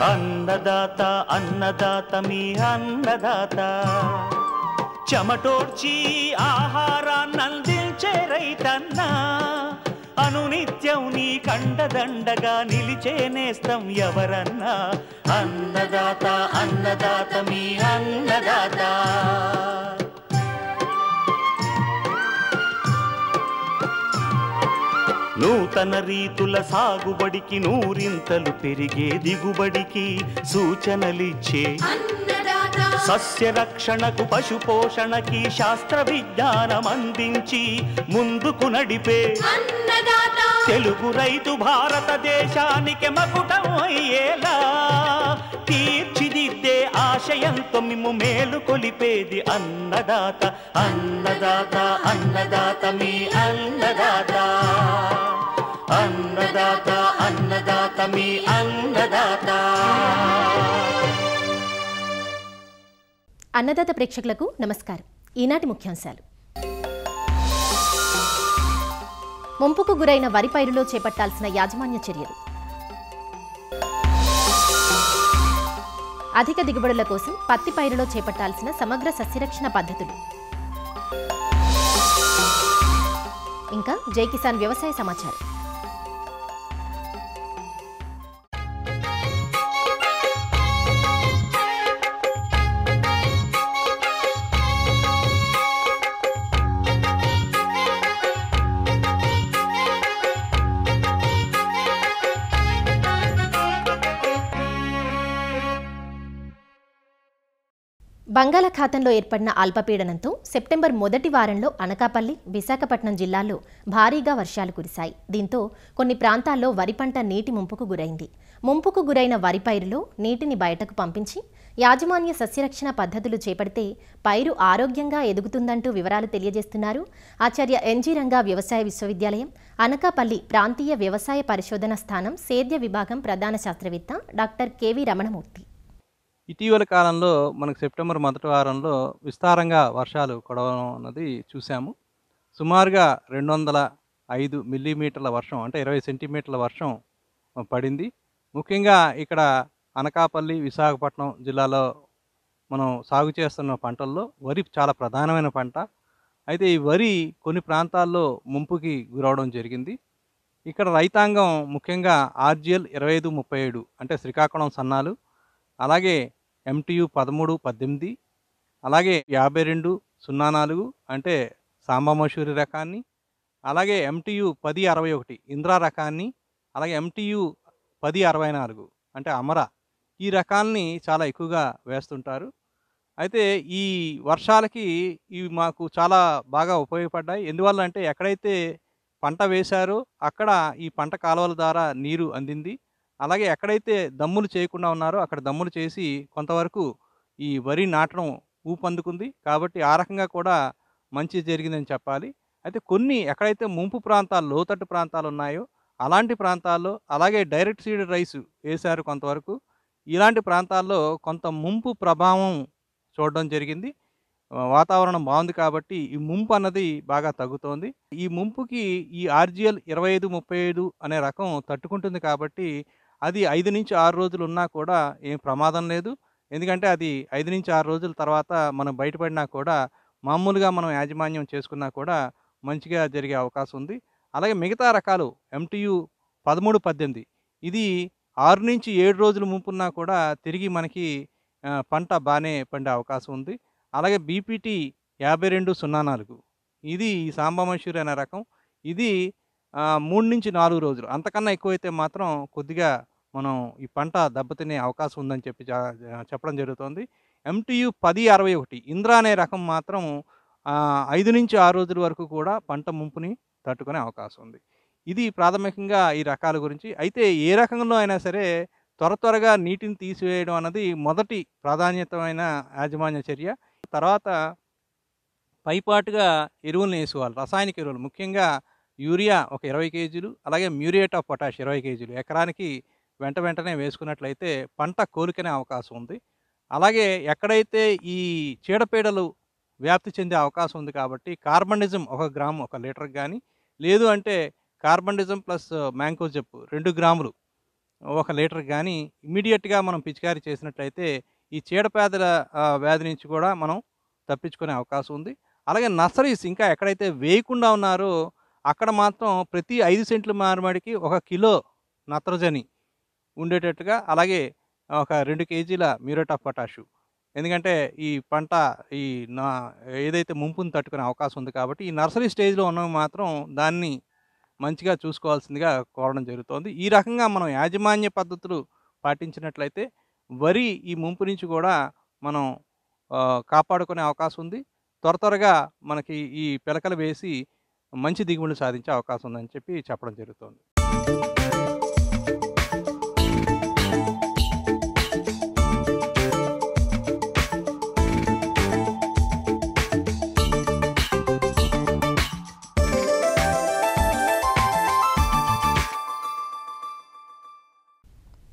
అన్నదాత అన్నదాత మీ అన్నదాత చెమటోడ్చి ఆహారాన్నందించే రైతన్నా అనునిత్యం నీ కండదండగా నిలిచే నేస్తం ఎవరన్నా అన్నదాత అన్నదాత మీ అన్నదాత నూతన రీతుల సాగుబడికి నూరింతలు పెరిగే దిగుబడికి సూచనలిచ్చే సస్య రక్షణకు పశు పోషణకి శాస్త్ర విజ్ఞానం అందించి ముందుకు నడిపే తెలుగు రైతు భారతదేశానికి మకుటం అయ్యేలా తీర్చిదిద్దే ఆశయంతో మిమ్ము మేలు కొలిపేది అన్నదాత అన్నదాత అన్నదాత మీ అన్నదాత అన్నదాత అన్నదాత మీ అన్నదాత. అన్నదాత ప్రేక్షకులకు నమస్కారం. ఈనాటి ముఖ్యాంశాలు: ముంపుకు గురైన వరి పైరులో చేపట్టాల్సిన యాజమాన్య చర్యలు, అధిక దిగుబడుల కోసం పత్తి పైరులో చేపట్టాల్సిన సమగ్ర సస్యరక్షణ పద్ధతులు, ఇంకా జై కిసాన్ వ్యవసాయ సమాచారం. బంగాళాఖాతంలో ఏర్పడిన అల్పపీడనంతో సెప్టెంబర్ మొదటి వారంలో అనకాపల్లి, విశాఖపట్నం జిల్లాల్లో భారీగా వర్షాలు కురిశాయి. దీంతో కొన్ని ప్రాంతాల్లో వరి పంట నీటి ముంపుకు గురైంది. ముంపుకు గురైన వరి పైరులో నీటిని బయటకు పంపించి యాజమాన్య సస్యరక్షణ పద్ధతులు చేపడితే పైరు ఆరోగ్యంగా ఎదుగుతుందంటూ వివరాలు తెలియజేస్తున్నారు ఆచార్య ఎన్జీ రంగా వ్యవసాయ విశ్వవిద్యాలయం అనకాపల్లి ప్రాంతీయ వ్యవసాయ పరిశోధన స్థానం సేద్య విభాగం ప్రధాన శాస్త్రవేత్త డాక్టర్ కెవి రమణమూర్తి. ఇటీవల కాలంలో మనకు సెప్టెంబర్ మొదటి వారంలో విస్తారంగా వర్షాలు కురవడం అన్నది చూసాము. సుమారుగా 205 మిల్లీమీటర్ల వర్షం, అంటే 20 సెంటీమీటర్ల వర్షం పడింది. ముఖ్యంగా ఇక్కడ అనకాపల్లి, విశాఖపట్నం జిల్లాలో మనం సాగు చేస్తున్న పంటల్లో వరి చాలా ప్రధానమైన పంట. అయితే ఈ వరి కొన్ని ప్రాంతాల్లో ముంపుకి గురవడం జరిగింది. ఇక్కడ రైతాంగం ముఖ్యంగా ఆర్జిఎల్ 2537 అంటే శ్రీకాకుళం సన్నాలు, అలాగే MTU 1318, అలాగే 5204 అంటే సాంబమసూరి రకాన్ని, అలాగే MTU 1061 ఇంద్రా రకాన్ని, అలాగే MTU 1064 అంటే అమర, ఈ రకాల్ని చాలా ఎక్కువగా వేస్తుంటారు. అయితే ఈ వర్షాలకి ఇవి మాకు చాలా బాగా ఉపయోగపడ్డాయి. ఎందువల్ల అంటే ఎక్కడైతే పంట వేశారో అక్కడ ఈ పంట కాలువల ద్వారా నీరు అందింది. అలాగే ఎక్కడైతే దమ్ములు చేయకుండా ఉన్నారో అక్కడ దమ్ములు చేసి కొంతవరకు ఈ వరి నాటడం ఊపందుకుంది. కాబట్టి ఆ రకంగా కూడా మంచి జరిగిందని చెప్పాలి. అయితే కొన్ని ఎక్కడైతే ముంపు ప్రాంతాలు, లోతట్టు ప్రాంతాలు ఉన్నాయో అలాంటి ప్రాంతాల్లో, అలాగే డైరెక్ట్ సీడ్ రైస్ వేశారు కొంతవరకు, ఇలాంటి ప్రాంతాల్లో కొంత ముంపు ప్రభావం చూడడం జరిగింది. వాతావరణం బాగుంది కాబట్టి ఈ ముంపు అన్నది బాగా తగ్గుతోంది. ఈ ముంపుకి ఈ ఆర్జిఎల్ 2535 అనే రకం తట్టుకుంటుంది కాబట్టి అది 5 నుంచి 6 రోజులు ఉన్నా కూడా ఏం ప్రమాదం లేదు. ఎందుకంటే అది 5 నుంచి 6 రోజుల తర్వాత మనం బయటపడినా కూడా మామూలుగా మనం యాజమాన్యం చేసుకున్నా కూడా మంచిగా జరిగే అవకాశం ఉంది. అలాగే మిగతా రకాలు MTU 1318 ఇది 6 నుంచి 7 రోజులు ముంపున్నా కూడా తిరిగి మనకి పంట బాగానే పండే అవకాశం ఉంది. అలాగే BPT 5204 ఇది సాంబమసూరి అనే రకం, ఇది 3 నుంచి 4 రోజులు, అంతకన్నా ఎక్కువైతే మాత్రం కొద్దిగా మనం ఈ పంట దెబ్బతినే అవకాశం ఉందని చెప్పడం జరుగుతుంది. MTU 1061 ఇంద్రా అనే రకం మాత్రం 5 నుంచి 6 రోజుల వరకు కూడా పంట ముంపుని తట్టుకునే అవకాశం ఉంది. ఇది ప్రాథమికంగా ఈ రకాల గురించి. అయితే ఏ రకంలో అయినా సరే త్వరగా నీటిని తీసివేయడం అన్నది మొదటి ప్రాధాన్యతమైన యాజమాన్య చర్య. తర్వాత పైపాటుగా ఎరువులను వేసుకోవాలి, రసాయనిక ఎరువులు, ముఖ్యంగా యూరియా ఒక 20 కేజీలు, అలాగే మ్యూరియేట్ ఆఫ్ పొటాష్ 20 కేజీలు ఎకరానికి వెంటనే వేసుకున్నట్లయితే పంట కోలుకునే అవకాశం ఉంది. అలాగే ఎక్కడైతే ఈ చీడపీడలు వ్యాప్తి చెందే అవకాశం ఉంది కాబట్టి కార్బండిజం 1 గ్రాము 1 లీటర్కి కానీ, లేదు అంటే కార్బండిజం ప్లస్ మ్యాంకోజెప్ 2 గ్రాములు 1 లీటర్ కానీ ఇమ్మీడియట్గా మనం పిచికారీ చేసినట్లయితే ఈ చీడపేదల వ్యాధి నుంచి కూడా మనం తప్పించుకునే అవకాశం ఉంది. అలాగే నర్సరీస్ ఇంకా ఎక్కడైతే వేయకుండా ఉన్నారో అక్కడ మాత్రం ప్రతి 5 సెంట్ల మారుమడికి 1 కిలో నత్రజని ఉండేటట్టుగా, అలాగే ఒక 2 కేజీల మ్యూరేట్ ఆఫ్ పొటాషు. ఎందుకంటే ఈ పంట ఈ నా ఏదైతే ముంపుని తట్టుకునే అవకాశం ఉంది కాబట్టి ఈ నర్సరీ స్టేజ్లో ఉన్నవి మాత్రం దాన్ని మంచిగా చూసుకోవాల్సిందిగా కోరడం జరుగుతోంది. ఈ రకంగా మనం యాజమాన్య పద్ధతులు పాటించినట్లయితే వరి ఈ ముంపు నుంచి కూడా మనం కాపాడుకునే అవకాశం ఉంది. త్వరగా మనకి ఈ పిలకలు వేసి మంచి దిగుబడులు సాధించే అవకాశం ఉందని చెప్పి చెప్పడం జరుగుతోంది.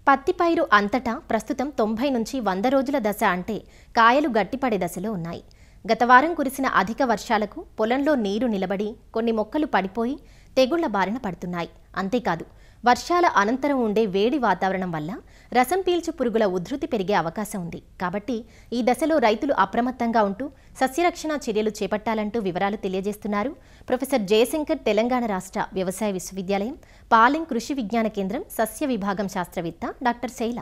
పత్తి పైరు అంతటా ప్రస్తుతం 90 నుంచి 100 రోజుల దశ అంటే కాయలు గట్టిపడే దశలో ఉన్నాయి. గత వారం కురిసిన అధిక వర్షాలకు పొలంలో నీరు నిలబడి కొన్ని మొక్కలు పడిపోయి తెగుళ్ల బారిన పడుతున్నాయి. అంతేకాదు వర్షాల అనంతరం ఉండే వేడి వాతావరణం వల్ల రసం పీల్చు పురుగుల ఉధృతి పెరిగే అవకాశం ఉంది. కాబట్టి ఈ దశలో రైతులు అప్రమత్తంగా ఉంటూ సస్యరక్షణ చర్యలు చేపట్టాలంటూ వివరాలు తెలియజేస్తున్నారు ప్రొఫెసర్ జయశంకర్, తెలంగాణ రాష్ట్ర వ్యవసాయ విశ్వవిద్యాలయం పాలెం కృషి విజ్ఞాన కేంద్రం సస్య విభాగం శాస్త్రవేత్త డాక్టర్ శైల.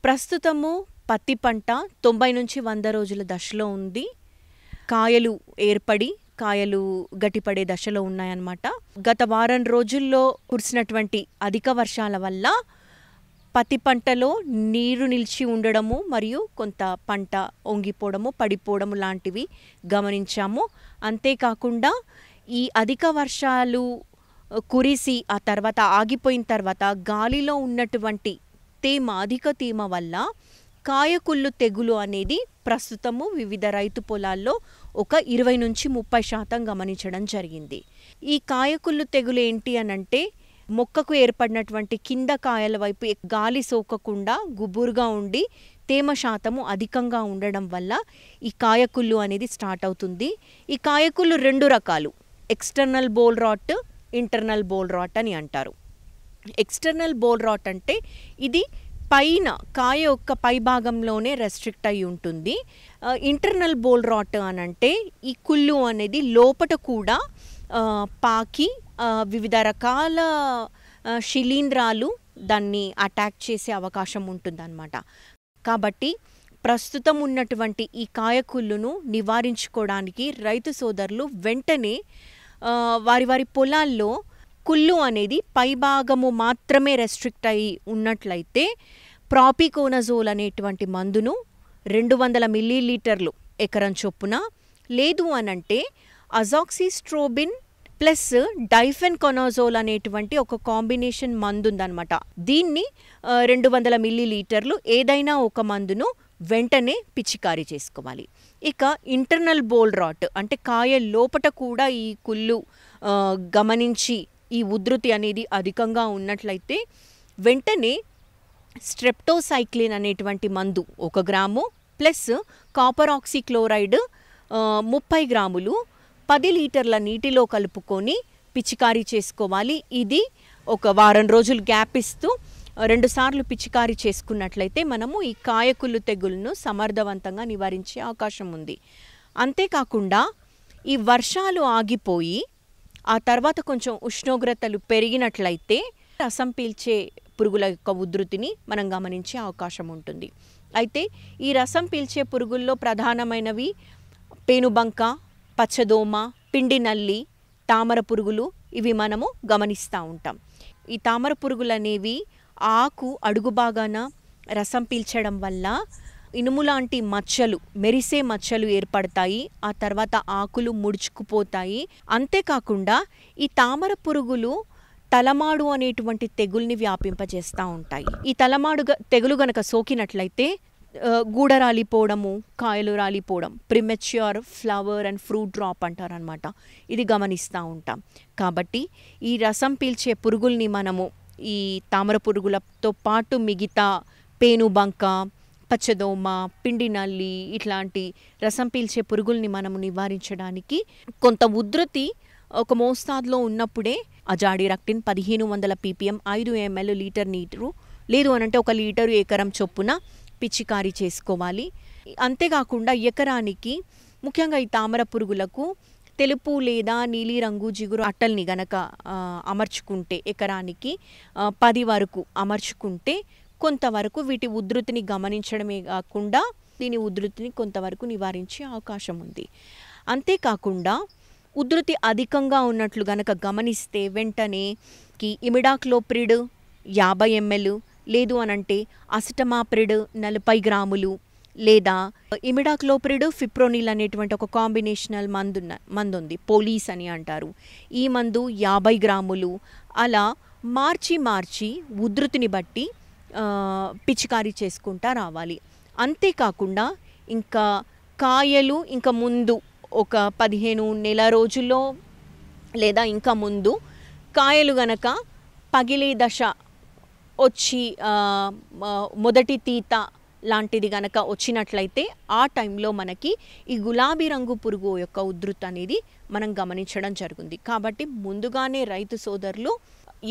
ప్రస్తుతము పత్తి పంట 90 నుంచి 100 రోజుల దశలో ఉంది. కాయలు ఏర్పడి కాయలు గట్టిపడే దశలో ఉన్నాయన్నమాట. గత వారం రోజుల్లో కురిసినటువంటి అధిక వర్షాల వల్ల పత్తి పంటలో నీరు నిలిచి ఉండడము మరియు కొంత పంట ఒంగిపోవడము, పడిపోవడము లాంటివి గమనించాము. అంతేకాకుండా ఈ అధిక వర్షాలు కురిసి ఆ తర్వాత ఆగిపోయిన తర్వాత గాలిలో ఉన్నటువంటి అధిక తేమ వల్ల కాయకుళ్ళు తెగులు అనేది ప్రస్తుతము వివిధ రైతు పొలాల్లో ఒక 20 నుంచి 30% గమనించడం జరిగింది. ఈ కాయకుళ్ళు తెగులు ఏంటి అనంటే మొక్కకు ఏర్పడినటువంటి కింద కాయల వైపు గాలి సోకకుండా గుబురుగా ఉండి తేమ శాతము అధికంగా ఉండడం వల్ల ఈ కాయకుళ్ళు అనేది స్టార్ట్ అవుతుంది. ఈ కాయకుళ్ళు 2 రకాలు, ఎక్స్టర్నల్ బోల్ రాట్, ఇంటర్నల్ బోల్ రాట్ అని అంటారు. ఎక్స్టర్నల్ బోల్ రాట్ అంటే ఇది పైన కాయ యొక్క పై భాగంలోనే రెస్ట్రిక్ట్ అయి ఉంటుంది. ఇంటర్నల్ బోల్ రాట్ అనంటే ఈ కుళ్ళు అనేది లోపట కూడా పాకి వివిధ రకాల శిలీంధ్రాలు దాన్ని అటాక్ చేసే అవకాశం ఉంటుందన్నమాట. కాబట్టి ప్రస్తుతం ఉన్నటువంటి ఈ కాయకుళ్ళును నివారించుకోవడానికి రైతు సోదరులు వెంటనే వారి పొలాల్లో కుళ్ళు అనేది పైభాగము మాత్రమే రెస్ట్రిక్ట్ అయి ఉన్నట్లయితే ప్రాపికోనజోల్ అనేటువంటి మందును 200 మిల్లీలీటర్లు ఎకరం చొప్పున, లేదు అనంటే అజాక్సిస్ట్రోబిన్ ప్లస్ డైఫెన్కొనజోల్ అనేటువంటి ఒక కాంబినేషన్ మందు ఉందన్నమాట. దీన్ని 200 మిల్లీలీటర్లు ఏదైనా ఒక మందును వెంటనే పిచికారీ చేసుకోవాలి. ఇక ఇంటర్నల్ బోల్ రాట్ అంటే కాయ లోపట కూడా ఈ కుళ్ళు గమనించి ఈ ఉధృతి అనేది అధికంగా ఉన్నట్లయితే వెంటనే స్ట్రెప్టోసైక్లిన్ అనేటువంటి మందు 1 గ్రాము ప్లస్ కాపర్ ఆక్సిక్లోరైడ్ 30 గ్రాములు 10 లీటర్ల నీటిలో కలుపుకొని పిచికారీ చేసుకోవాలి. ఇది ఒక వారం రోజులు గ్యాప్ ఇస్తూ 2 సార్లు పిచికారీ చేసుకున్నట్లయితే మనము ఈ కాయకుళ్ళు తెగులను సమర్థవంతంగా నివారించే అవకాశం ఉంది. అంతేకాకుండా ఈ వర్షాలు ఆగిపోయి ఆ తర్వాత కొంచెం ఉష్ణోగ్రతలు పెరిగినట్లయితే రసం పీల్చే పురుగుల యొక్క ఉధృతిని మనం గమనించే అవకాశం ఉంటుంది. అయితే ఈ రసం పీల్చే పురుగుల్లో ప్రధానమైనవి పేనుబంక, పచ్చదోమ, పిండి నల్లి, తామర పురుగులు, ఇవి మనము గమనిస్తూ ఉంటాం. ఈ తామర పురుగులు అనేవి ఆకు అడుగు భాగాన రసం పీల్చడం వల్ల ఇనుము లాంటి మచ్చలు, మెరిసే మచ్చలు ఏర్పడతాయి. ఆ తర్వాత ఆకులు ముడుచుకుపోతాయి. అంతేకాకుండా ఈ తామర పురుగులు తలమాడు అనేటువంటి తెగుల్ని వ్యాపింపజేస్తూ ఉంటాయి. ఈ తలమాడు తెగులు గనక సోకినట్లయితే గూడ రాలిపోవడము, కాయలు రాలిపోవడం, premature flower and fruit drop అంటారనమాట. ఇది గమనిస్తూ ఉంటాం. కాబట్టి ఈ రసం పీల్చే పురుగుల్ని మనము ఈ తామర పురుగులతో పాటు మిగతా పేనుబంక, పచ్చదోమ, పిండి నల్లి ఇట్లాంటి రసం పీల్చే పురుగుల్ని మనము నివారించడానికి కొంత ఉధృతి ఒక మోస్తాదులో ఉన్నప్పుడే అజాడిరక్టిన్ 1500 ppm 5 ml లీటర్ నీరు, లేదు అనంటే 1 లీటరు ఎకరం చొప్పున పిచికారీ చేసుకోవాలి. అంతేకాకుండా ఎకరానికి ముఖ్యంగా ఈ తామర పురుగులకు తెలుపు లేదా నీలిరంగు జిగురు అట్టల్ని గనక అమర్చుకుంటే ఎకరానికి 10 వరకు అమర్చుకుంటే కొంతవరకు వీటి ఉధృతిని గమనించడమే కాకుండా దీని ఉధృతిని కొంతవరకు నివారించే అవకాశం ఉంది. అంతేకాకుండా ఉధృతి అధికంగా ఉన్నట్లు గనక గమనిస్తే వెంటనే ఇమిడాక్లోప్రిడ్ 50 ml, లేదు అనంటే అసిటమాప్రిడ్ 40 గ్రాములు, లేదా ఇమిడాక్లోప్రిడ్ ఫిప్రోనిల్ అనేటువంటి ఒక కాంబినేషనల్ మందు ఉంది, పోలీస్ అని అంటారు. ఈ మందు 50 గ్రాములు అలా మార్చి ఉధృతిని బట్టి పిచికారీ చేసుకుంటా రావాలి. అంతేకాకుండా ఇంకా కాయలు ఇంకా ముందు ఒక 15 నెల రోజుల్లో లేదా ఇంకా ముందు కాయలు గనక పగిలే దశ వచ్చి మొదటి తీత లాంటిది గనక వచ్చినట్లయితే ఆ టైంలో మనకి ఈ గులాబీ రంగు పురుగు యొక్క ఉధృతి అనేది మనం గమనించడం జరుగుతుంది. కాబట్టి ముందుగానే రైతు సోదరులు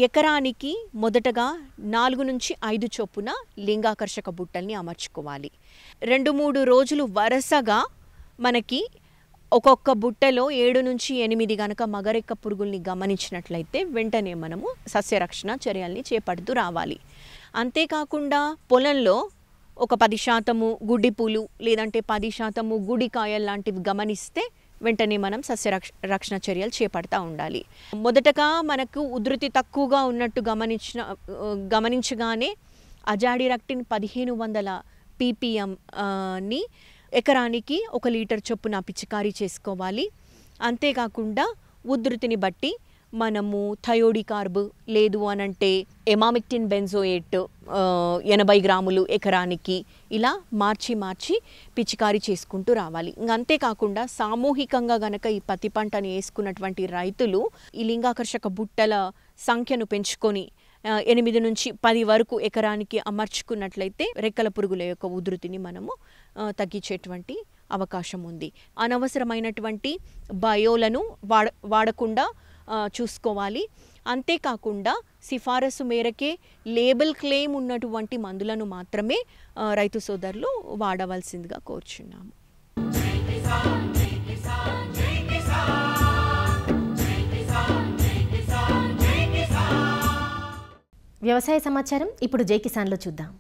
ఎకరానికి మొదటగా 4 నుంచి 5 చొప్పున లింగాకర్షక బుట్టల్ని అమర్చుకోవాలి. 2-3 రోజులు వరుసగా మనకి ఒక్కొక్క బుట్టలో 7 నుంచి 8 గనక మగరెక్క పురుగుల్ని గమనించినట్లయితే వెంటనే మనము సస్యరక్షణ చర్యల్ని చేపడుతూ రావాలి. అంతేకాకుండా పొలంలో ఒక 10% గుడ్డి పూలు లేదంటే 10% గుడికాయలు లాంటివి గమనిస్తే వెంటనే మనం రక్షణ చర్యలు చేపడతా ఉండాలి. మొదటగా మనకు ఉధృతి తక్కువగా ఉన్నట్టు గమనించగానే అజాడిరక్టిన్ 1500 ppm ని ఎకరానికి 1 లీటర్ చొప్పున పిచికారీ చేసుకోవాలి. అంతేకాకుండా ఉధృతిని బట్టి మనము థయోడికార్బ్, లేదు అనంటే ఎమామిక్టిన్ బెంజోయేట్ 80 గ్రాములు ఎకరానికి ఇలా మార్చి పిచికారీ చేసుకుంటూ రావాలి. అంతేకాకుండా సామూహికంగా గనక ఈ పత్తి పంటను వేసుకున్నటువంటి రైతులు ఈ లింగాకర్షక బుట్టల సంఖ్యను పెంచుకొని 8 నుంచి 10 వరకు ఎకరానికి అమర్చుకున్నట్లయితే రెక్కల పురుగుల యొక్క ఉధృతిని మనము తగ్గించేటువంటి అవకాశం ఉంది. అనవసరమైనటువంటి బయోలను వాడకుండా చూసుకోవాలి. అంతేకాకుండా సిఫారసు మేరకే లేబుల్ క్లెయిమ్ ఉన్నటువంటి మందులను మాత్రమే రైతు సోదరులు వాడవలసిందిగా కోరుచున్నాము. వ్యవసాయ సమాచారం ఇప్పుడు జై కిసాన్లో చూద్దాం.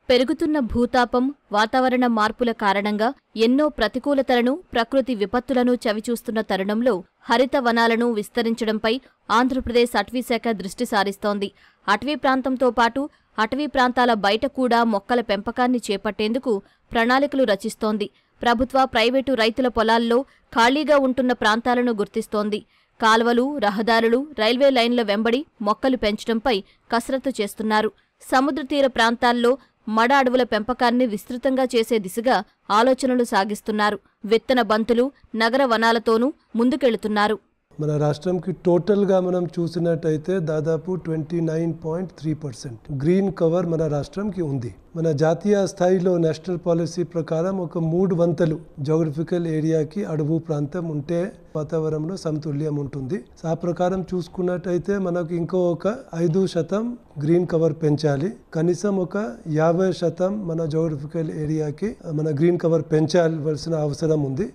పెరుగుతున్న భూతాపం, వాతావరణ మార్పుల కారణంగా ఎన్నో ప్రతికూలతలను, ప్రకృతి విపత్తులను చవిచూస్తున్న తరుణంలో హరిత వనాలను విస్తరించడంపై ఆంధ్రప్రదేశ్ అటవీశాఖ దృష్టి సారిస్తోంది. అటవీ ప్రాంతంతో పాటు అటవీ ప్రాంతాల బయట కూడా మొక్కల పెంపకాన్ని చేపట్టేందుకు ప్రణాళికలు రచిస్తోంది. ప్రభుత్వ, ప్రైవేటు రైతుల పొలాల్లో ఖాళీగా ఉంటున్న ప్రాంతాలను గుర్తిస్తోంది. కాల్వలు, రహదారులు, రైల్వే లైన్ల వెంబడి మొక్కలు పెంచడంపై కసరత్తు చేస్తున్నారు. సముద్ర తీర ప్రాంతాల్లో మడ అడవుల పెంపకాన్ని విస్తృతంగా చేసే దిశగా ఆలోచనలు సాగిస్తున్నారు. విత్తన బంతులు, నగర వనాలతోనూ ముందుకెళ్తున్నారు. మన రాష్ట్రంకి టోటల్గా మనం చూసినట్టయితే దాదాపు 29.3% గ్రీన్ కవర్ మన రాష్ట్రంకి ఉంది. మన జాతీయ స్థాయిలో నేషనల్ పాలసీ ప్రకారం ఒక 3 వంతులు జోగ్రఫికల్ ఏరియాకి అడవు ప్రాంతం ఉంటే వాతావరణంలో సమతుల్యం ఉంటుంది. ఆ ప్రకారం చూసుకున్నట్టయితే మనకు ఇంకో ఒక 5% గ్రీన్ కవర్ పెంచాలి. కనీసం ఒక 50% మన జోగ్రఫికల్ ఏరియాకి మన గ్రీన్ కవర్ పెంచాల్సిన అవసరం ఉంది.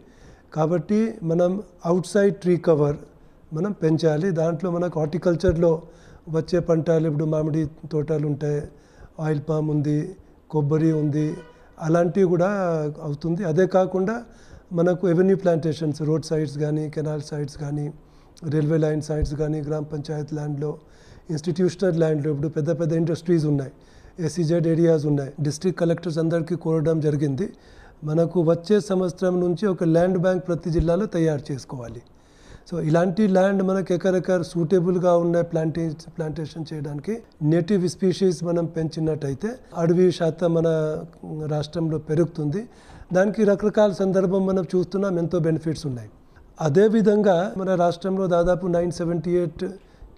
కాబట్టి మనం అవుట్ సైడ్ ట్రీ కవర్ మనం పెంచాలి. దాంట్లో మనకు హార్టికల్చర్లో వచ్చే పంటలు, ఇప్పుడు మామిడి తోటలు ఉంటాయి, ఆయిల్ పామ్ ఉంది, కొబ్బరి ఉంది, అలాంటివి కూడా అవుతుంది. అదే కాకుండా మనకు ఎవెన్యూ ప్లాంటేషన్స్, రోడ్ సైడ్స్ కానీ, కెనాల్ సైడ్స్ కానీ, రైల్వే లైన్ సైడ్స్ కానీ, గ్రామ పంచాయత్ ల్యాండ్లో, ఇన్స్టిట్యూషనల్ ల్యాండ్లో ఇప్పుడు పెద్ద పెద్ద ఇండస్ట్రీస్ ఉన్నాయి, ఎస్సీజెడ్ ఏరియాస్ ఉన్నాయి. డిస్ట్రిక్ట్ కలెక్టర్స్ అందరికీ కోరడం జరిగింది, మనకు వచ్చే సంవత్సరం నుంచి ఒక ల్యాండ్ బ్యాంక్ ప్రతి జిల్లాలో తయారు చేసుకోవాలి. సో ఇలాంటి ల్యాండ్ మనకు ఎకరెకర్ సూటబుల్గా ఉన్న ప్లాంటేషన్ చేయడానికి నేటివ్ స్పీషీస్ మనం పెంచినట్టయితే అడవి శాతం మన రాష్ట్రంలో పెరుగుతుంది. దానికి రకరకాల సందర్భం మనం చూస్తున్నాం, ఎంతో బెనిఫిట్స్ ఉన్నాయి. అదేవిధంగా మన రాష్ట్రంలో దాదాపు 978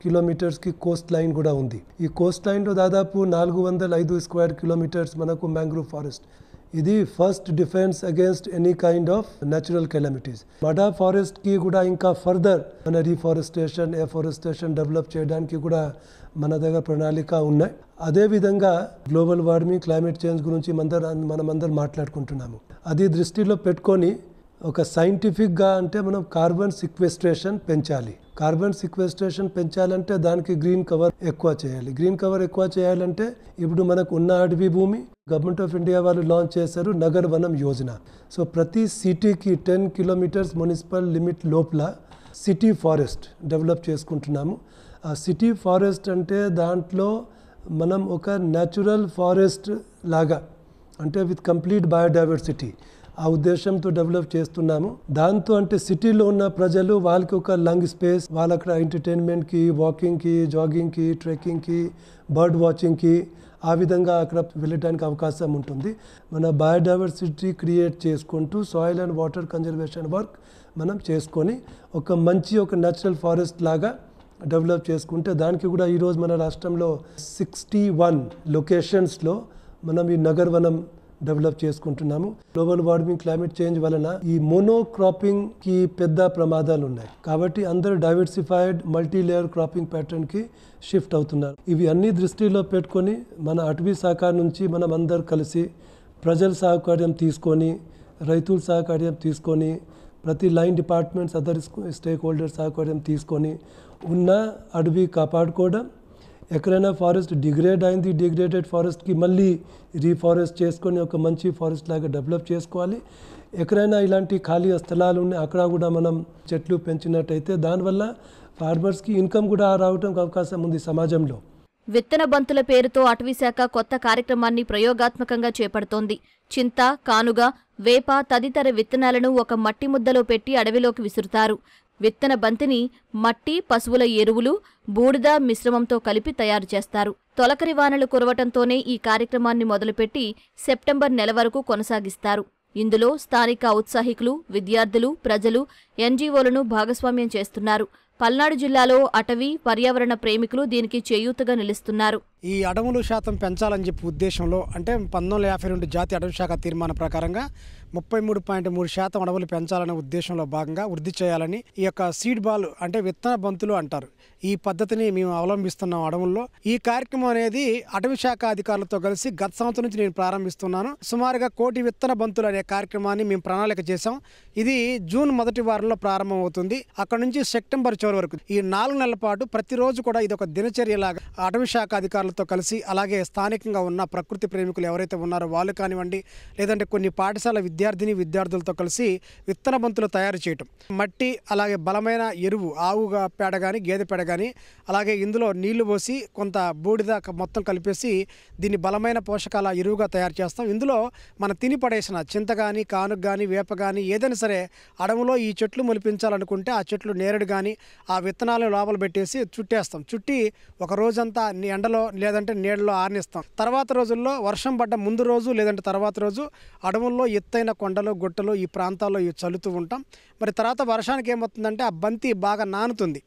కిలోమీటర్స్కి కోస్ట్ లైన్ కూడా ఉంది. ఈ కోస్ట్ లైన్లో దాదాపు 405 స్క్వేర్ కిలోమీటర్స్ మనకు మ్యాంగ్రూవ్ ఫారెస్ట్, ఇది first defence against any kind of natural calamities. మడా ఫారెస్ట్ కి కూడా ఇంకా ఫర్దర్ మన రీఫారెస్టేషన్, ఎఫారెస్టేషన్ డెవలప్ చేయడానికి కూడా మన దగ్గర ప్రణాళిక ఉన్నాయి. అదేవిధంగా గ్లోబల్ వార్మింగ్, క్లైమేట్ చేంజ్ గురించి మనమందరం మాట్లాడుకుంటున్నాము. అది దృష్టిలో పెట్టుకొని ఒక సైంటిఫిక్గా అంటే మనం కార్బన్ సిక్వెస్ట్రేషన్ పెంచాలి. కార్బన్ సిక్వెస్ట్రేషన్ పెంచాలంటే దానికి గ్రీన్ కవర్ ఎక్కువ చేయాలి. గ్రీన్ కవర్ ఎక్కువ చేయాలంటే ఇప్పుడు మనకు ఉన్న అడవి భూమి గవర్నమెంట్ ఆఫ్ ఇండియా వాళ్ళు లాంచ్ చేశారు నగర్ వనం యోజన. సో ప్రతి సిటీకి 10 కిలోమీటర్స్ మున్సిపల్ లిమిట్ లోపల సిటీ ఫారెస్ట్ డెవలప్ చేసుకుంటున్నాము. ఆ సిటీ ఫారెస్ట్ అంటే దాంట్లో మనం ఒక న్యాచురల్ ఫారెస్ట్ లాగా అంటే విత్ కంప్లీట్ బయోడైవర్సిటీ ఆ ఉద్దేశంతో డెవలప్ చేస్తున్నాము. దాంతో అంటే సిటీలో ఉన్న ప్రజలు వాళ్ళకి ఒక లంగ్ స్పేస్, వాళ్ళక్కడ ఎంటర్టైన్మెంట్కి, వాకింగ్కి, జాగింగ్కి, ట్రెక్కింగ్కి, బర్డ్ వాచింగ్కి ఆ విధంగా అక్కడ వెళ్ళడానికి అవకాశం ఉంటుంది. మన బయోడైవర్సిటీ క్రియేట్ చేసుకుంటూ soil and water conservation work మనం చేసుకొని ఒక మంచి ఒక న్యాచురల్ ఫారెస్ట్ లాగా డెవలప్ చేసుకుంటే దానికి కూడా ఈరోజు మన రాష్ట్రంలో 61 లొకేషన్స్లో మనం ఈ నగర్ వనం డెవలప్ చేసుకుంటున్నాము. గ్లోబల్ వార్మింగ్, క్లైమేట్ చేంజ్ వలన ఈ మోనోక్రాపింగ్ కి పెద్ద ప్రమాదాలు ఉన్నాయి. కాబట్టి అందరూ diversified multi layer cropping pattern కి షిఫ్ట్ అవుతున్నారు. ఇవి అన్ని దృష్టిలో పెట్టుకొని మన అటవీ శాఖ నుంచి మనం అందరు కలిసి ప్రజల సహకార్యం తీసుకొని, రైతుల సహకార్యం తీసుకొని, ప్రతి line departments, other stakeholder సహకార్యం తీసుకొని ఉన్న అడవి కాపాడుకోవడం. ఎక్కడైనా ఫారెస్ట్ డిగ్రేడ్ అయింది, డిగ్రేడెడ్ ఫారెస్ట్కి మళ్ళీ రీఫారెస్ట్ చేసుకొని ఒక మంచి ఫారెస్ట్ లాగా డెవలప్ చేసుకోవాలి. ఎక్కడైనా ఇలాంటి ఖాళీ స్థలాలు ఉన్నాయి అక్కడ కూడా మనం చెట్లు పెంచినట్టయితే దానివల్ల ఫార్మర్స్కి ఇన్కమ్ కూడా రావడం అవకాశం ఉంది సమాజంలో. విత్తన బంతుల పేరుతో అటవీశాఖ కొత్త కార్యక్రమాన్ని ప్రయోగాత్మకంగా చేపడుతోంది. చింత, కానుగ, వేప తదితర విత్తనాలను ఒక మట్టి ముద్దలో పెట్టి అడవిలోకి విసురుతారు. విత్తన బంతిని మట్టి, పశువుల ఎరువులు, బూడిద మిశ్రమంతో కలిపి తయారు చేస్తారు. తొలకరి వానలు కురవటంతోనే ఈ కార్యక్రమాన్ని మొదలుపెట్టి సెప్టెంబర్ నెల వరకు కొనసాగిస్తారు. ఇందులో స్థానిక ఔత్సాహికులు, విద్యార్థులు, ప్రజలు, ఎన్జీఓలను భాగస్వామ్యం చేస్తున్నారు. పల్నాడు జిల్లాలో అటవీ, పర్యావరణ ప్రేమికులు దీనికి చేయూతగా నిలుస్తున్నారు. ఈ అడవుల శాతం పెంచాలని చెప్పి ఉద్దేశంలో అంటే 1952 జాతీయ అటవీ శాఖ తీర్మానం ప్రకారంగా 33.3% అడవులు పెంచాలనే ఉద్దేశంలో భాగంగా వృద్ధి చేయాలని ఈ యొక్క సీడ్ బాల్ అంటే విత్తన బంతులు అంటారు. ఈ పద్ధతిని మేము అవలంబిస్తున్నాం అడవుల్లో. ఈ కార్యక్రమం అనేది అటవీ శాఖ అధికారులతో కలిసి గత సంవత్సరం నుంచి నేను ప్రారంభిస్తున్నాను. సుమారుగా 1 కోటి విత్తన బంతులు అనే కార్యక్రమాన్ని మేము ప్రణాళిక చేశాం. ఇది జూన్ మొదటి వారంలో ప్రారంభం అవుతుంది. అక్కడ నుంచి సెప్టెంబర్ చివరి వరకు ఈ 4 నెలల పాటు ప్రతిరోజు కూడా ఇది ఒక దినచర్యలాగా అటవీ శాఖ అధికారులతో కలిసి అలాగే స్థానికంగా ఉన్న ప్రకృతి ప్రేమికులు ఎవరైతే ఉన్నారో వాళ్ళు కానివ్వండి, లేదంటే కొన్ని పాఠశాల విద్యార్థులతో కలిసి విత్తన బంతులు తయారు చేయటం. మట్టి అలాగే బలమైన ఎరువు, ఆవుగా పేడ కానీ గేదె పేడ కానీ, అలాగే ఇందులో నీళ్లు పోసి కొంత బూడిద మొత్తం కలిపేసి దీన్ని బలమైన పోషకాల ఎరువుగా తయారు చేస్తాం. ఇందులో మన తిని పడేసిన చింత కానీ, కానుగ కానీ, వేప కానీ ఏదైనా సరే అడవులో ఈ చెట్లు మొలిపించాలనుకుంటే ఆ చెట్లు నేరేడు కానీ ఆ విత్తనాలను లోపల పెట్టేసి చుట్టేస్తాం. చుట్టి ఒక రోజంతా ఎండలో లేదంటే నీడలో ఆరనిస్తాం. తర్వాత రోజుల్లో వర్షం పడ్డ ముందు రోజు లేదంటే తర్వాత రోజు అడవుల్లో ఎత్తైన కొండలు, గుట్టలు ఈ ప్రాంతాల్లో ఇవి చల్లుతూ ఉంటాం. మరి తర్వాత వర్షానికి ఏమవుతుందంటే ఆ బంతి బాగా నానుతుంది.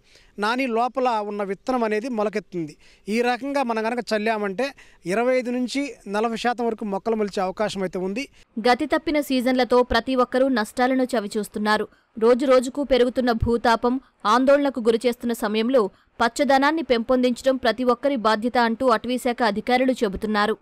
నాని లోపల ఉన్న విత్తనం అనేది మొలకెత్తుంది. ఈ రకంగా మనం కనుక చల్లామంటే 25 నుంచి 40% వరకు మొక్కలు మొలిచే అవకాశం అయితే ఉంది. గతి తప్పిన సీజన్లతో ప్రతి ఒక్కరూ నష్టాలను చవిచూస్తున్నారు. రోజురోజుకు పెరుగుతున్న భూతాపం ఆందోళనకు గురిచేస్తున్న సమయంలో పచ్చదనాన్ని పెంపొందించడం ప్రతి ఒక్కరి బాధ్యత అంటూ అటవీశాఖ అధికారులు చెబుతున్నారు.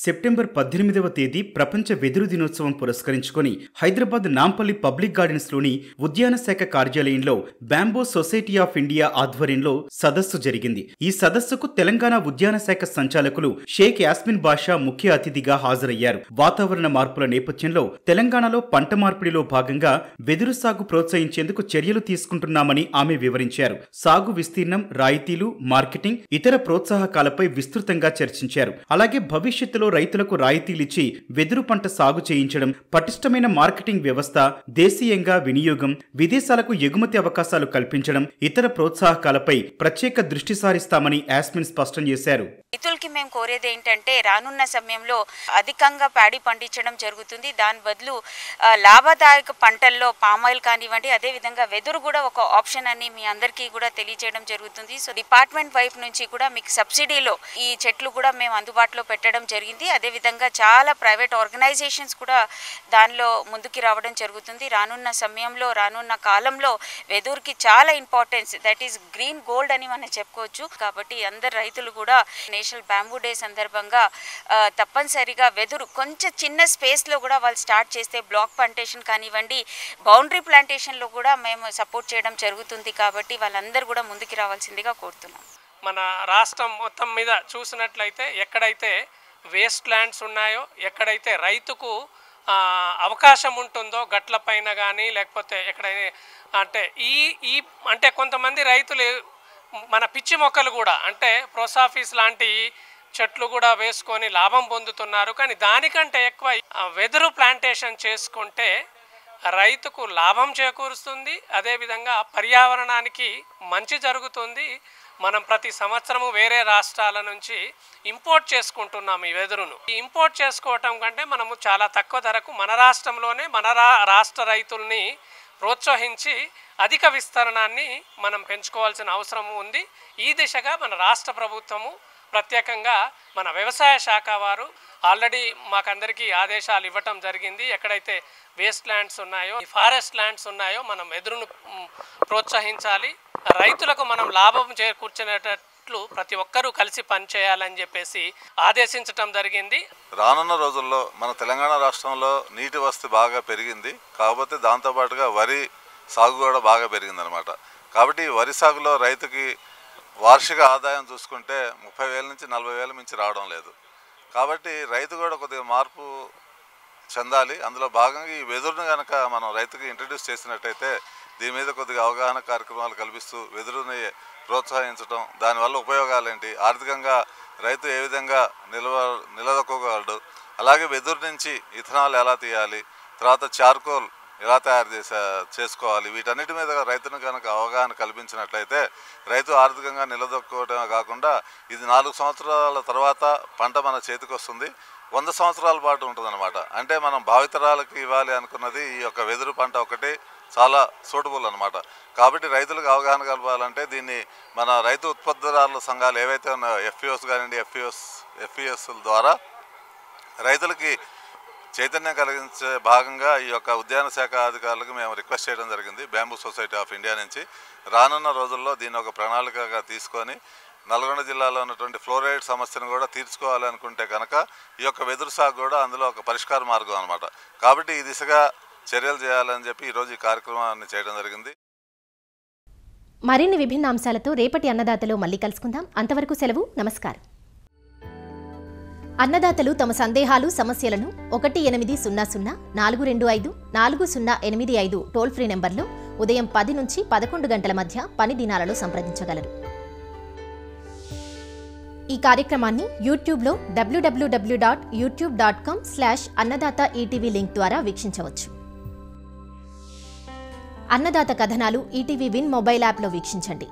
సెప్టెంబర్ 18వ తేదీ ప్రపంచ వెదురు దినోత్సవం పురస్కరించుకొని హైదరాబాద్ నాంపల్లి పబ్లిక్ గార్డెన్స్లోని ఉద్యాన శాఖ కార్యాలయంలో బ్యాంబో సొసైటీ ఆఫ్ ఇండియా ఆధ్వర్యంలో సదస్సు జరిగింది. ఈ సదస్సుకు తెలంగాణ ఉద్యాన శాఖ సంచాలకులు షేక్ యాస్మిన్ బాషా ముఖ్య అతిథిగా హాజరయ్యారు. వాతావరణ మార్పుల నేపథ్యంలో తెలంగాణలో పంట మార్పిడిలో భాగంగా వెదురు సాగు ప్రోత్సహించేందుకు చర్యలు తీసుకుంటున్నామని ఆమె వివరించారు. సాగు విస్తీర్ణం, రాయితీలు, మార్కెటింగ్, ఇతర ప్రోత్సాహకాలపై విస్తృతంగా చర్చించారు. అలాగే భవిష్యత్తులో రైతులకు రాయితీలిచ్చి వెదురు పంట సాగు చేయించడం, పటిష్టమైన మార్కెటింగ్ వ్యవస్థ, దేశీయంగా వినియోగం, విదేశాలకు ఎగుమతి అవకాశాలు కల్పించడం, ఇతర ప్రోత్సాహకాలపై ప్రత్యేక దృష్టి సారిస్తామని యాస్మిన్ స్పష్టం చేశారు. రైతులకి మేము కోరేది ఏంటంటే రానున్న సమయంలో అధికంగా ప్యాడీ పండించడం జరుగుతుంది. దాని బదులు లాభదాయక పంటల్లో పామాయిల్ కానివ్వండి, అదేవిధంగా వెదురు కూడా ఒక ఆప్షన్ అని మీ అందరికీ కూడా తెలియజేయడం జరుగుతుంది. సో డిపార్ట్మెంట్ వైపు నుంచి కూడా మీకు సబ్సిడీలో ఈ చెట్లు కూడా మేము అందుబాటులో పెట్టడం జరిగింది. జరిగింది. అదేవిధంగా చాలా ప్రైవేట్ ఆర్గనైజేషన్స్ కూడా దానిలో ముందుకు రావడం జరుగుతుంది. రానున్న సమయంలో రానున్న కాలంలో వెదురుకి చాలా importance, that is green gold అని మనం చెప్పుకోవచ్చు. కాబట్టి అందరు రైతులు కూడా నేషనల్ బ్యాంబూ డే సందర్భంగా తప్పనిసరిగా వెదురు కొంచెం చిన్న స్పేస్లో కూడా వాళ్ళు స్టార్ట్ చేస్తే బ్లాక్ ప్లాంటేషన్ కానివ్వండి, బౌండరీ ప్లాంటేషన్లో కూడా మేము సపోర్ట్ చేయడం జరుగుతుంది. కాబట్టి వాళ్ళందరూ కూడా ముందుకు రావాల్సిందిగా కోరుతున్నాం. మన రాష్ట్రం మొత్తం మీద చూసినట్లయితే ఎక్కడైతే వేస్ట్ ల్యాండ్స్ ఉన్నాయో, ఎక్కడైతే రైతుకు అవకాశం ఉంటుందో గట్ల పైన కానీ లేకపోతే ఎక్కడైనా అంటే ఈ అంటే కొంతమంది రైతులు మన పిచ్చి మొక్కలు కూడా అంటే ప్రోసాఫీస్ లాంటి చెట్లు కూడా వేసుకొని లాభం పొందుతున్నారు. కానీ దానికంటే ఎక్కువ వెదురు ప్లాంటేషన్ చేసుకుంటే రైతుకు లాభం చేకూరుస్తుంది, అదేవిధంగా పర్యావరణానికి మంచి జరుగుతుంది. మనం ప్రతి సంవత్సరము వేరే రాష్ట్రాల నుంచి ఇంపోర్ట్ చేసుకుంటున్నాం ఈ వెదురును. ఈ ఇంపోర్ట్ చేసుకోవటం కంటే మనము చాలా తక్కువ ధరకు మన రాష్ట్రంలోనే మన రాష్ట్ర రైతుల్ని ప్రోత్సహించి అధిక విస్తరణాన్ని మనం పెంచుకోవాల్సిన అవసరం ఉంది. ఈ దిశగా మన రాష్ట్ర ప్రభుత్వము ప్రత్యేకంగా మన వ్యవసాయ శాఖ వారు ఆల్రెడీ మాకందరికీ ఆదేశాలు ఇవ్వటం జరిగింది. ఎక్కడైతే వేస్ట్ ల్యాండ్స్ ఉన్నాయో, ఫారెస్ట్ ల్యాండ్స్ ఉన్నాయో మనం వెదురును ప్రోత్సహించాలి, రైతులకు మనం లాభం చేకూర్చేటట్లు ప్రతి ఒక్కరూ కలిసి పనిచేయాలని చెప్పేసి ఆదేశించటం జరిగింది. రానున్న రోజుల్లో మన తెలంగాణ రాష్ట్రంలో నీటి వసతి బాగా పెరిగింది, కాకపోతే దాంతోపాటుగా వరి సాగు కూడా బాగా పెరిగిందనమాట. కాబట్టి వరి సాగులో రైతుకి వార్షిక ఆదాయం చూసుకుంటే 30,000 నుంచి 40,000 మించి రావడం లేదు. కాబట్టి రైతు కూడా కొద్దిగా మార్పు చెందాలి. అందులో భాగంగా ఈ వెదురును కనుక మనం రైతుకి ఇంట్రడ్యూస్ చేసినట్టయితే దీని మీద కొద్దిగా అవగాహన కార్యక్రమాలు కల్పిస్తూ వెదురుని ప్రోత్సహించడం, దానివల్ల ఉపయోగాలు ఏంటి, ఆర్థికంగా రైతు ఏ విధంగా నిలదొక్కగలడు, అలాగే వెదురు నుంచి ఇథనాల్ ఎలా తీయాలి, తర్వాత చార్కోల్ ఎలా తయారు చేసుకోవాలి, వీటన్నిటి మీద రైతును కనుక అవగాహన కల్పించినట్లయితే రైతు ఆర్థికంగా నిలదొక్కుకోవడమే కాకుండా ఇది 4 సంవత్సరాల తర్వాత పంట మన చేతికి వస్తుంది, 100 సంవత్సరాల పాటు ఉంటుందన్నమాట. అంటే మనం భావితరాలకు ఇవ్వాలి అనుకున్నది ఈ యొక్క వెదురు పంట ఒకటి చాలా సూటబుల్ అనమాట. కాబట్టి రైతులకు అవగాహన కలపాలంటే దీన్ని మన రైతు ఉత్పత్తిదారుల సంఘాలు ఏవైతే ఉన్నాయో ఎఫ్పిఓస్ కానివ్వండి, ఎఫ్పిఎస్ల ద్వారా రైతులకి చైతన్యం కలిగించే భాగంగా ఈ యొక్క ఉద్యాన శాఖ అధికారులకు మేము రిక్వెస్ట్ చేయడం జరిగింది బ్యాంబూ సొసైటీ ఆఫ్ ఇండియా నుంచి. రానున్న రోజుల్లో దీన్ని ఒక ప్రణాళికగా తీసుకొని నల్గొండ జిల్లాలో ఉన్నటువంటి ఫ్లోరైడ్ సమస్యను కూడా తీర్చుకోవాలనుకుంటే కనుక ఈ యొక్క వెదురు సాగు కూడా అందులో ఒక పరిష్కార మార్గం అనమాట. కాబట్టి ఈ దిశగా చర్యలు చేయాలని చెప్పి ఈరోజు ఈ కార్యక్రమాన్ని చేయడం జరిగింది. మరిన్ని విభిన్న అంశాలతో రేపటి అన్నదాతలో మళ్ళీ కలుసుకుందాం. అంతవరకు సెలవు, నమస్కారం. అన్నదాతలు తమ సందేహాలు సమస్యలను 1800-425-4085 టోల్ ఫ్రీ నెంబర్లో ఉదయం 10 నుంచి 11 గంటల మధ్య పని దినాలలో సంప్రదించగలరు. ఈ కార్యక్రమాన్ని యూట్యూబ్లో www.youtube.com/అన్నదాత ఈటీవీ లింక్ ద్వారా వీక్షించవచ్చు. అన్నదాత కథనాలు ఈటీవీ విన్ మొబైల్ యాప్లో వీక్షించండి.